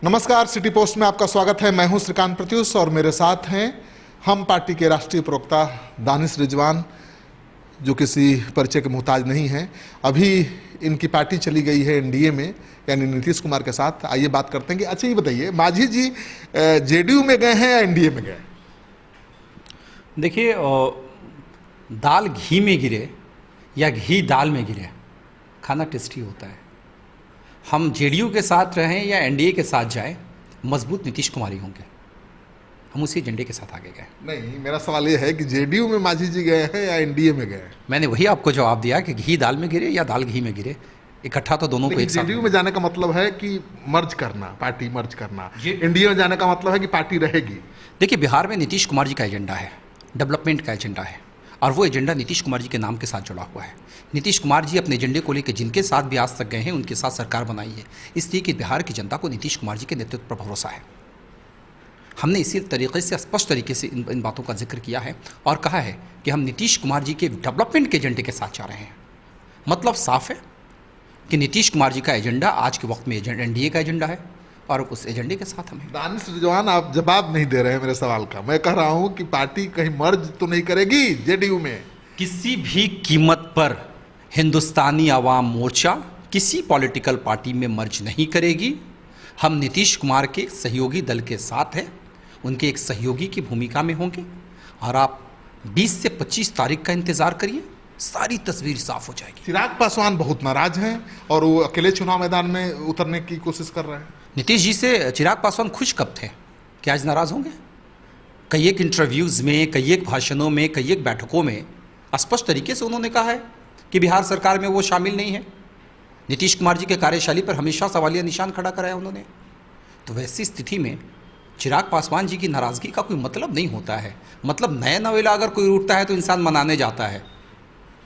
नमस्कार, city post में आपका स्वागत है। मैं हूं श्रीकांत प्रत्युष और मेरे साथ हैं हम पार्टी के राष्ट्रीय प्रवक्ता दानिश रिजवान, जो किसी परिचय के मुहताज नहीं हैं। अभी इनकी पार्टी चली गई है एनडीए में, यानी नीतीश कुमार के साथ। आइए बात करते हैं कि अच्छा ये बताइए, मांझी जी जेडीयू में गए हैं या एनडीए में गए? देखिए, दाल घी में गिरे या घी दाल में गिरे, खाना टेस्टी होता है। हम जेडीयू के साथ रहें या एनडीए के साथ जाएं, मजबूत नीतीश कुमार ही होंगे। हम उसी एजेंडे के साथ आगे गए। नहीं, मेरा सवाल ये है कि जेडीयू में मांझी जी गए हैं या एनडीए में गए? मैंने वही आपको जवाब दिया कि घी दाल में गिरे या दाल घी में गिरे, इकट्ठा तो दोनों को एक साथ। जेडीयू में जाने का मतलब है कि मर्ज करना, पार्टी मर्ज करना। एनडीए में जाने का मतलब है कि पार्टी रहेगी। देखिए, बिहार में नीतीश कुमार जी का एजेंडा है, डेवलपमेंट का एजेंडा है, और वो एजेंडा नीतीश कुमार जी के नाम के साथ जुड़ा हुआ है। नीतीश कुमार जी अपने एजेंडे को लेकर जिनके साथ भी आज तक गए हैं, उनके साथ सरकार बनाई है, इसलिए कि बिहार की जनता को नीतीश कुमार जी के नेतृत्व पर भरोसा है। हमने इसी तरीके से स्पष्ट तरीके से इन बातों का जिक्र किया है और कहा है कि हम नीतीश कुमार जी के डेवलपमेंट के एजेंडे के साथ जा रहे हैं। मतलब साफ है कि नीतीश कुमार जी का एजेंडा आज के वक्त में एनडीए का एजेंडा है और उस एजेंडे के साथ हम हैं। दानिश रिजवान, आप जवाब नहीं दे रहे हैं मेरे सवाल का। मैं कह रहा हूं कि पार्टी कहीं मर्ज तो नहीं करेगी जेडीयू में? किसी भी कीमत पर हिंदुस्तानी आवाम मोर्चा किसी पॉलिटिकल पार्टी में मर्ज नहीं करेगी। हम नीतीश कुमार के सहयोगी दल के साथ हैं, उनके एक सहयोगी की भूमिका में होंगे, और आप 20 से 25 तारीख का इंतजार करिए, सारी तस्वीर साफ हो जाएगी। चिराग पासवान बहुत नाराज हैं और वो अकेले चुनाव मैदान में उतरने की कोशिश कर रहे हैं। नीतीश जी से चिराग पासवान खुश कब थे कि आज नाराज होंगे? कई एक इंटरव्यूज़ में, कई एक भाषणों में, कई एक बैठकों में स्पष्ट तरीके से उन्होंने कहा है कि बिहार सरकार में वो शामिल नहीं है। नीतीश कुमार जी के कार्यशैली पर हमेशा सवालिया निशान खड़ा कराया उन्होंने। तो वैसी स्थिति में चिराग पासवान जी की नाराज़गी का कोई मतलब नहीं होता है। मतलब नया नवेला अगर कोई रूठता है तो इंसान मनाने जाता है।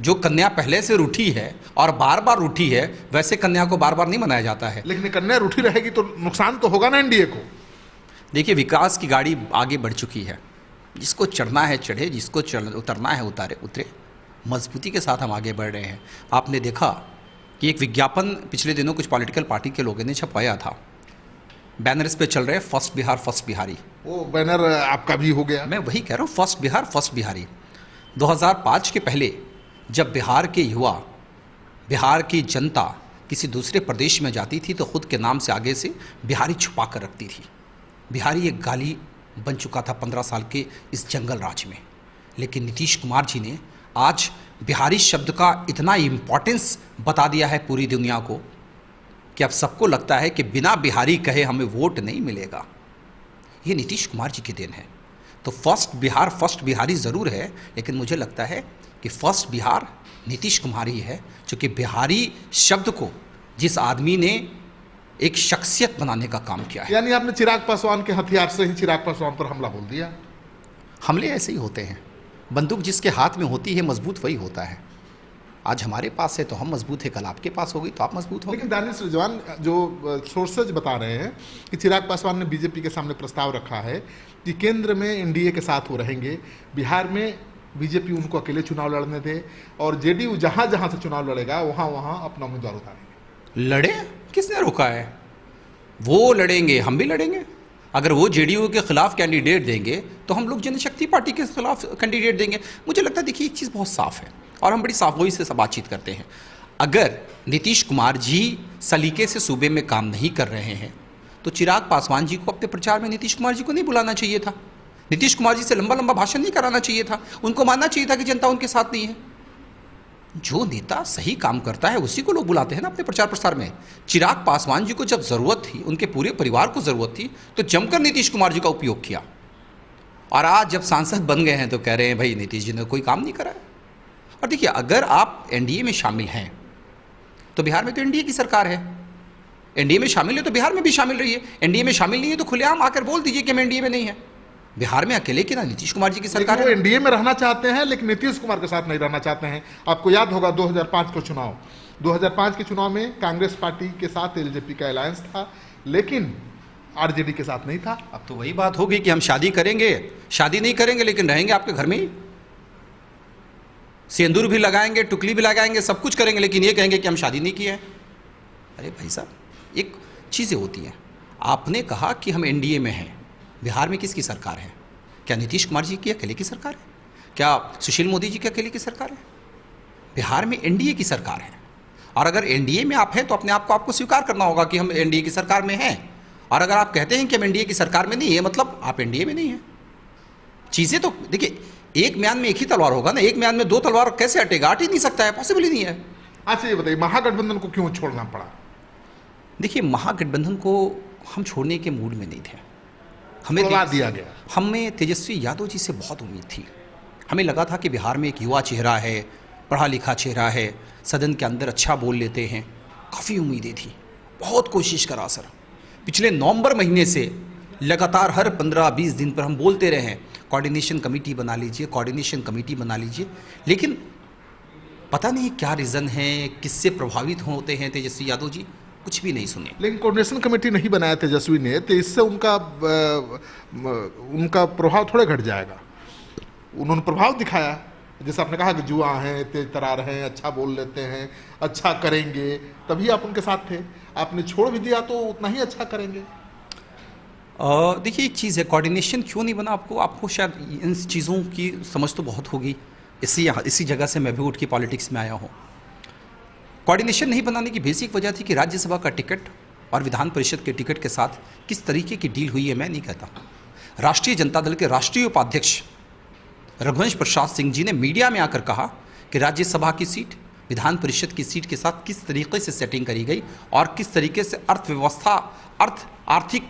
जो कन्या पहले से रूठी है और बार बार रूठी है, वैसे कन्या को बार बार नहीं मनाया जाता है। लेकिन कन्या रूठी रहेगी तो नुकसान तो होगा ना एनडीए को। देखिए, विकास की गाड़ी आगे बढ़ चुकी है। जिसको चढ़ना है चढ़े, जिसको उतरना है उतरे। मजबूती के साथ हम आगे बढ़ रहे हैं। आपने देखा कि एक विज्ञापन पिछले दिनों कुछ पॉलिटिकल पार्टी के लोगों ने छपवाया था। बैनर्स पे चल रहे फर्स्ट बिहार फर्स्ट बिहारी। वो बैनर आपका भी हो गया। मैं वही कह रहा हूँ, फर्स्ट बिहार फर्स्ट बिहारी। 2005 के पहले जब बिहार के युवा, बिहार की जनता किसी दूसरे प्रदेश में जाती थी तो खुद के नाम से आगे से बिहारी छुपा कर रखती थी। बिहारी एक गाली बन चुका था 15 साल के इस जंगल राज में। लेकिन नीतीश कुमार जी ने आज बिहारी शब्द का इतना इम्पोर्टेंस बता दिया है पूरी दुनिया को कि अब सबको लगता है कि बिना बिहारी कहे हमें वोट नहीं मिलेगा। ये नीतीश कुमार जी की देन है। तो फर्स्ट बिहार फर्स्ट बिहारी ज़रूर है, लेकिन मुझे लगता है कि फर्स्ट बिहार नीतीश कुमार ही है, क्योंकि बिहारी शब्द को जिस आदमी ने एक शख्सियत बनाने का काम किया है। यानी आपने चिराग पासवान के हथियार से ही चिराग पासवान पर हमला बोल दिया। हमले ऐसे ही होते हैं। बंदूक जिसके हाथ में होती है मजबूत वही होता है। आज हमारे पास है तो हम मजबूत है, कल आपके पास होगी तो आप मजबूत होगी। लेकिन दानिश रिजवान, जो सोर्सेज बता रहे हैं कि चिराग पासवान ने बीजेपी के सामने प्रस्ताव रखा है कि केंद्र में एनडीए के साथ वो रहेंगे, बिहार में बीजेपी उनको अकेले चुनाव लड़ने दे, और जेडीयू जहां जहां से चुनाव लड़ेगा वहां वहां अपना उम्मीदवार उतारेंगे। लड़े? किसने रोका है? वो लड़ेंगे, हम भी लड़ेंगे। अगर वो जेडीयू के खिलाफ कैंडिडेट देंगे तो हम लोग जनशक्ति पार्टी के खिलाफ कैंडिडेट देंगे। मुझे लगता है, देखिए, एक चीज़ बहुत साफ है और हम बड़ी साफगोई से बातचीत करते हैं। अगर नीतीश कुमार जी सलीके से सूबे में काम नहीं कर रहे हैं तो चिराग पासवान जी को अपने प्रचार में नीतीश कुमार जी को नहीं बुलाना चाहिए था। नीतीश कुमार जी से लंबा लंबा भाषण नहीं कराना चाहिए था। उनको मानना चाहिए था कि जनता उनके साथ नहीं है। जो नेता सही काम करता है उसी को लोग बुलाते हैं ना अपने प्रचार प्रसार में। चिराग पासवान जी को जब ज़रूरत थी, उनके पूरे परिवार को ज़रूरत थी, तो जमकर नीतीश कुमार जी का उपयोग किया। और आज जब सांसद बन गए हैं तो कह रहे हैं भाई नीतीश जी ने कोई काम नहीं करा है। और देखिए, अगर आप एनडीए में शामिल हैं तो बिहार में तो एनडीए की सरकार है। एनडीए में शामिल है तो बिहार में भी शामिल रहिए। एनडीए में शामिल नहीं है तो खुलेआम आकर बोल दीजिए कि हम एनडीए में नहीं है। बिहार में अकेले की ना नीतीश कुमार जी की सरकार है। वो एनडीए में रहना चाहते हैं लेकिन नीतीश कुमार के साथ नहीं रहना चाहते हैं। आपको याद होगा 2005 का चुनाव, 2005 के चुनाव में कांग्रेस पार्टी के साथ एलजेपी का अलायंस था, लेकिन आरजेडी के साथ नहीं था। अब तो वही बात होगी कि हम शादी करेंगे, शादी नहीं करेंगे लेकिन रहेंगे आपके घर में ही, सिंदूर भी लगाएंगे, टुकली भी लगाएंगे, सब कुछ करेंगे, लेकिन ये कहेंगे कि हम शादी नहीं किए हैं। अरे भाई साहब, एक चीज़ें होती हैं। आपने कहा कि हम एनडीए में हैं। बिहार में किसकी सरकार है? क्या नीतीश कुमार जी की अकेले की सरकार है? क्या सुशील मोदी जी की अकेले की सरकार है? बिहार में एनडीए की सरकार है। और अगर एनडीए में आप हैं तो अपने आप को आपको स्वीकार करना होगा कि हम एनडीए की सरकार में हैं। और अगर आप कहते हैं कि हम एनडीए की सरकार में नहीं है, मतलब आप एनडीए में नहीं हैं। चीज़ें तो देखिए, एक म्यान में एक ही तलवार होगा ना, एक म्यान में दो तलवार कैसे हटेगा? हट ही नहीं सकता है, पॉसिबल ही नहीं है। अच्छा ये बताइए, महागठबंधन को क्यों छोड़ना पड़ा? देखिए, महागठबंधन को हम छोड़ने के मूड में नहीं थे। तोड़वा दिया गया। हमें तेजस्वी यादव जी से बहुत उम्मीद थी। हमें लगा था कि बिहार में एक युवा चेहरा है, पढ़ा लिखा चेहरा है, सदन के अंदर अच्छा बोल लेते हैं। काफ़ी उम्मीदें थी, बहुत कोशिश करा सर। पिछले नवंबर महीने से लगातार हर 15-20 दिन पर हम बोलते रहे हैं कोऑर्डिनेशन कमेटी बना लीजिए, कोऑर्डिनेशन कमेटी बना लीजिए। लेकिन पता नहीं क्या रीज़न है, किससे प्रभावित होते हैं तेजस्वी यादव जी, कुछ भी नहीं सुने। लेकिन कोऑर्डिनेशन कमेटी नहीं बनाया तेजस्वी ने, तो इससे उनका प्रभाव थोड़े घट जाएगा। उन्होंने प्रभाव दिखाया, जैसे आपने कहा कि जुआ हैं, तेज तरार हैं, अच्छा बोल लेते हैं, अच्छा करेंगे, तभी आप उनके साथ थे। आपने छोड़ भी दिया तो उतना ही अच्छा करेंगे। देखिए, एक चीज़ है, कोऑर्डिनेशन क्यों नहीं बना आपको शायद इन चीज़ों की समझ तो बहुत होगी, इसी जगह से मैं भी उठ के पॉलिटिक्स में आया हूँ। कोऑर्डिनेशन नहीं बनाने की बेसिक वजह थी कि राज्यसभा का टिकट और विधान परिषद के टिकट के साथ किस तरीके की डील हुई है मैं नहीं कहता। राष्ट्रीय जनता दल के राष्ट्रीय उपाध्यक्ष रघुवंश प्रसाद सिंह जी ने मीडिया में आकर कहा कि राज्यसभा की सीट विधान परिषद की सीट के साथ किस तरीके से सेटिंग करी गई और किस तरीके से अर्थव्यवस्था आर्थिक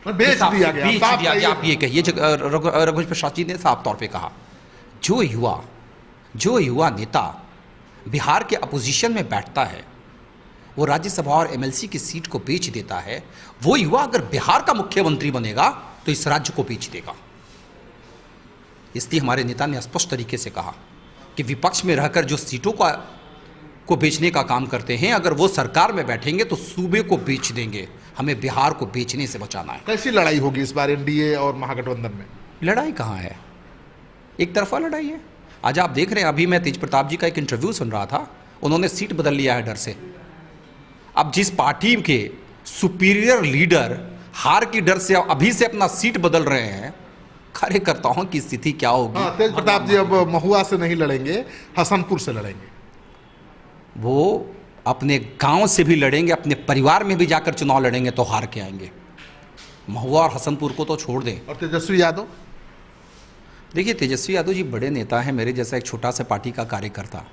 बेच दिया गया। आप ये कहिए, रघुवंश प्रसाद जी ने साफ तौर पे कहा, जो युवा नेता बिहार के अपोजिशन में बैठता है, वो राज्यसभा और एमएलसी की सीट को बेच देता है, वो युवा अगर बिहार का मुख्यमंत्री बनेगा तो इस राज्य को बेच देगा। इसलिए हमारे नेता ने स्पष्ट तरीके से कहा कि विपक्ष में रहकर जो सीटों को बेचने का काम करते हैं, अगर वो सरकार में बैठेंगे तो सूबे को बेच देंगे। हमें बिहार को बेचने से बचाना है। कैसी लड़ाई होगी इस बार एनडीए और महागठबंधन में? लड़ाई कहाँ है, एक तरफा लड़ाई है। आज आप देख रहे हैं, अभी मैं तेज प्रताप जी का एक इंटरव्यू सुन रहा था, उन्होंने सीट बदल लिया है डर से। अब जिस पार्टी के सुपीरियर लीडर हार की डर से अभी से अपना सीट बदल रहे हैं, कार्यकर्ताओं की स्थिति क्या होगी? तेज प्रताप जी अब महुआ से नहीं लड़ेंगे, हसनपुर से लड़ेंगे। वो अपने गांव से भी लड़ेंगे, अपने परिवार में भी जाकर चुनाव लड़ेंगे तो हार के आएंगे। महुआ और हसनपुर को तो छोड़ दें। और तेजस्वी यादव? देखिए, तेजस्वी यादव जी बड़े नेता हैं, मेरे जैसा एक छोटा सा पार्टी का कार्यकर्ता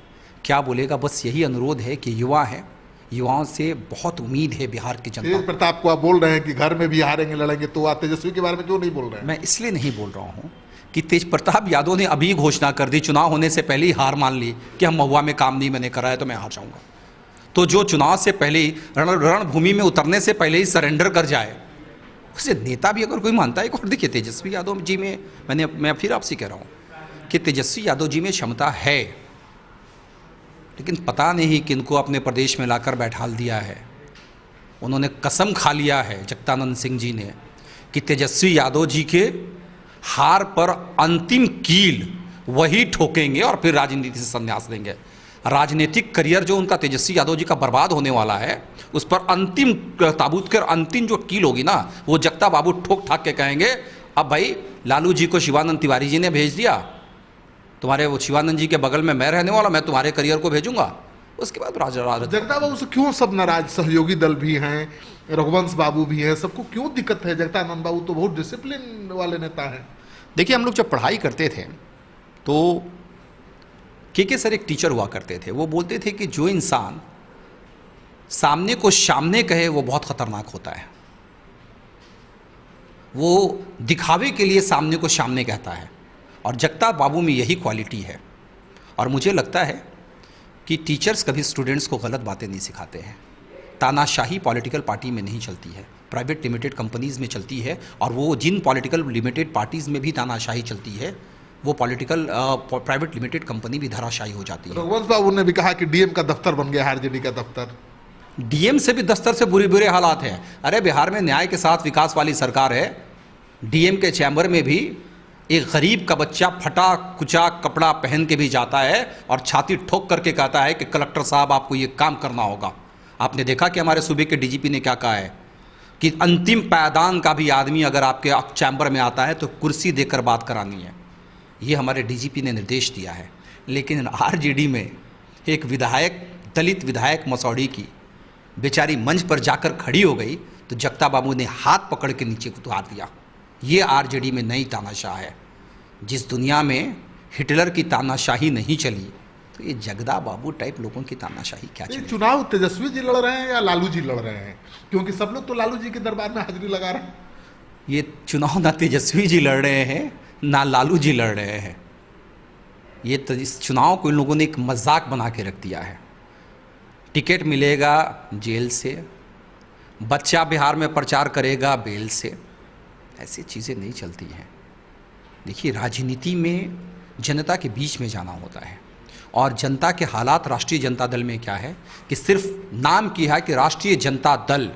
क्या बोलेगा? बस यही अनुरोध है कि युवा है, युवाओं से बहुत उम्मीद है बिहार की जनता। तेज प्रताप को आप बोल रहे हैं कि घर में भी हारेंगे, लड़ेंगे, तो आप तेजस्वी के बारे में क्यों नहीं बोल रहे हैं? मैं इसलिए नहीं बोल रहा हूँ कि तेज प्रताप यादव ने अभी घोषणा कर दी, चुनाव होने से पहले ही हार मान ली कि हम महुआ में काम नहीं मैंने करा है तो मैं हार जाऊँगा। तो जो चुनाव से पहले ही रणभूमि में उतरने से पहले ही सरेंडर कर जाए, उसे नेता भी अगर कोई मानता है। और देखिए, तेजस्वी यादव जी में मैं फिर आपसे कह रहा हूँ कि तेजस्वी यादव जी में क्षमता है, लेकिन पता नहीं किनको अपने प्रदेश में लाकर बैठाल दिया है। उन्होंने कसम खा लिया है जगदानंद सिंह जी ने कि तेजस्वी यादव जी के हार पर अंतिम कील वही ठोकेंगे और फिर राजनीति से संन्यास लेंगे। राजनीतिक करियर जो उनका तेजस्वी यादव जी का बर्बाद होने वाला है, उस पर अंतिम ताबूत कर अंतिम जो कील होगी ना, वो जगता बाबू ठोक ठाक के कहेंगे, अब भाई लालू जी को शिवानंद तिवारी जी ने भेज दिया, तुम्हारे वो शिवानंद जी के बगल में मैं रहने वाला, मैं तुम्हारे करियर को भेजूंगा। उसके बाद राजा जगता बाबू से क्यों सब नाराज? सहयोगी दल भी हैं, रघुवंश बाबू भी हैं, सबको क्यों दिक्कत है? जगदानंद बाबू तो बहुत डिसिप्लिन वाले नेता हैं। देखिए, हम लोग जब पढ़ाई करते थे तो के सर एक टीचर हुआ करते थे, वो बोलते थे कि जो इंसान सामने को सामने कहे वो बहुत खतरनाक होता है, वो दिखावे के लिए सामने को सामने कहता है। और जगता बाबू में यही क्वालिटी है। और मुझे लगता है कि टीचर्स कभी स्टूडेंट्स को गलत बातें नहीं सिखाते हैं। तानाशाही पॉलिटिकल पार्टी में नहीं चलती है, प्राइवेट लिमिटेड कंपनीज़ में चलती है। और वो जिन पॉलिटिकल लिमिटेड पार्टीज़ में भी तानाशाही चलती है, वो प्राइवेट लिमिटेड कंपनी भी धराशायी हो जाती है। रघुवंश बाबू ने भी कहा कि डीएम का दफ्तर बन गया, आरजेडी का दफ्तर। डीएम से भी दफ्तर से बुरे हालात हैं। अरे बिहार में न्याय के साथ विकास वाली सरकार है, डीएम के चैम्बर में भी एक गरीब का बच्चा फटा कुचा कपड़ा पहन के भी जाता है और छाती ठोक करके कहता है कि कलेक्टर साहब आपको ये काम करना होगा। आपने देखा कि हमारे सूबे के डीजीपी ने क्या कहा है कि अंतिम पायदान का भी आदमी अगर आपके चैम्बर में आता है तो कुर्सी देकर बात करानी है। ये हमारे डीजीपी ने निर्देश दिया है। लेकिन आरजेडी में एक विधायक, दलित विधायक मसौड़ी की बेचारी मंच पर जाकर खड़ी हो गई तो जगता बाबू ने हाथ पकड़ के नीचे उतार दिया। ये आरजेडी में नई तानाशाह है। जिस दुनिया में हिटलर की तानाशाही नहीं चली तो ये जगदा बाबू टाइप लोगों की तानाशाही क्या ये चली। चुनाव तेजस्वी जी लड़ रहे हैं या लालू जी लड़ रहे हैं? क्योंकि सब लोग तो लालू जी के दरबार में हाजिरी लगा रहे हैं। ये चुनाव ना तेजस्वी जी लड़ रहे हैं ना लालू जी लड़ रहे हैं। ये तो इस चुनाव को इन लोगों ने एक मजाक बना के रख दिया है। टिकट मिलेगा जेल से, बच्चा बिहार में प्रचार करेगा बेल से, ऐसी चीज़ें नहीं चलती हैं। देखिए, राजनीति में जनता के बीच में जाना होता है और जनता के हालात राष्ट्रीय जनता दल में क्या है कि सिर्फ नाम की है कि राष्ट्रीय जनता दल,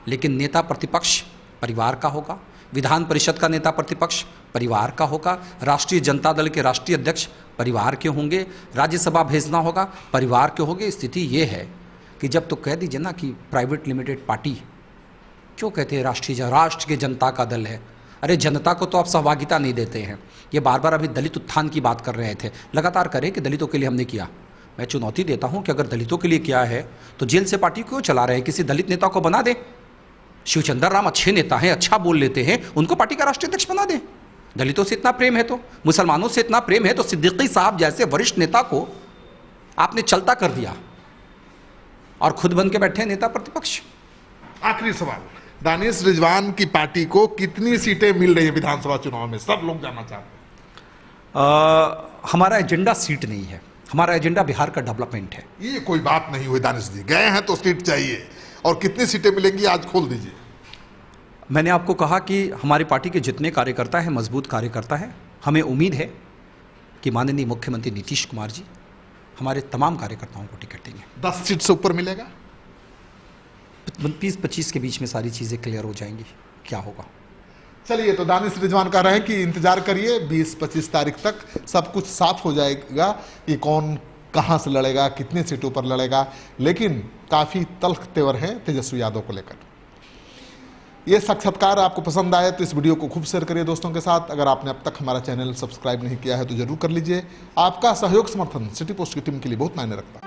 लेकिन नेता प्रतिपक्ष परिवार का होगा, विधान परिषद का नेता प्रतिपक्ष परिवार का होगा, राष्ट्रीय जनता दल के राष्ट्रीय अध्यक्ष परिवार के होंगे, राज्यसभा भेजना होगा परिवार के होंगे। स्थिति ये है कि जब तो कह दीजिए ना कि प्राइवेट लिमिटेड पार्टी, क्यों कहते हैं राष्ट्र के जनता का दल है? अरे जनता को तो आप सहभागिता नहीं देते हैं। ये बार बार अभी दलित उत्थान की बात कर रहे थे, लगातार करें कि दलितों के लिए हमने किया। मैं चुनौती देता हूं कि अगर दलितों के लिए किया है तो जेल से पार्टी क्यों चला रहे हैं? किसी दलित नेता को बना दे। शिवचंद्र राम अच्छे नेता हैं, अच्छा बोल लेते हैं, उनको पार्टी का राष्ट्रीय अध्यक्ष बना दे। दलितों से इतना प्रेम है तो, मुसलमानों से इतना प्रेम है तो सिद्दीकी साहब जैसे वरिष्ठ नेता को आपने चलता कर दिया और खुद बन के बैठे नेता प्रतिपक्ष। आखिरी सवाल, दानिश रिजवान की पार्टी को कितनी सीटें मिल रही है विधानसभा चुनाव में? सब लोग जानना चाहते हैं। हमारा एजेंडा सीट नहीं है, हमारा एजेंडा बिहार का डेवलपमेंट है। ये कोई बात नहीं हुई दानिश जी, गए हैं तो सीट चाहिए, और कितनी सीटें मिलेंगी आज खोल दीजिए। मैंने आपको कहा कि हमारी पार्टी के जितने कार्यकर्ता हैं मजबूत कार्यकर्ता हैं। हमें उम्मीद है कि माननीय मुख्यमंत्री नीतीश कुमार जी हमारे तमाम कार्यकर्ताओं को टिकट देंगे। 10 सीट से ऊपर मिलेगा? 20-25 के बीच में सारी चीज़ें क्लियर हो जाएंगी, क्या होगा। चलिए, तो दानिश रिजवान कह रहे हैं कि इंतजार करिए, 20-25 तारीख तक सब कुछ साफ हो जाएगा कि कौन कहां से लड़ेगा, कितने सीटों पर लड़ेगा। लेकिन काफ़ी तल्ख तेवर हैं तेजस्वी यादव को लेकर। ये साक्षात्कार आपको पसंद आए तो इस वीडियो को खूब शेयर करिए दोस्तों के साथ। अगर आपने अब तक हमारा चैनल सब्सक्राइब नहीं किया है तो जरूर कर लीजिए। आपका सहयोग समर्थन सिटी पोस्ट की टीम के लिए बहुत मायने रखता है।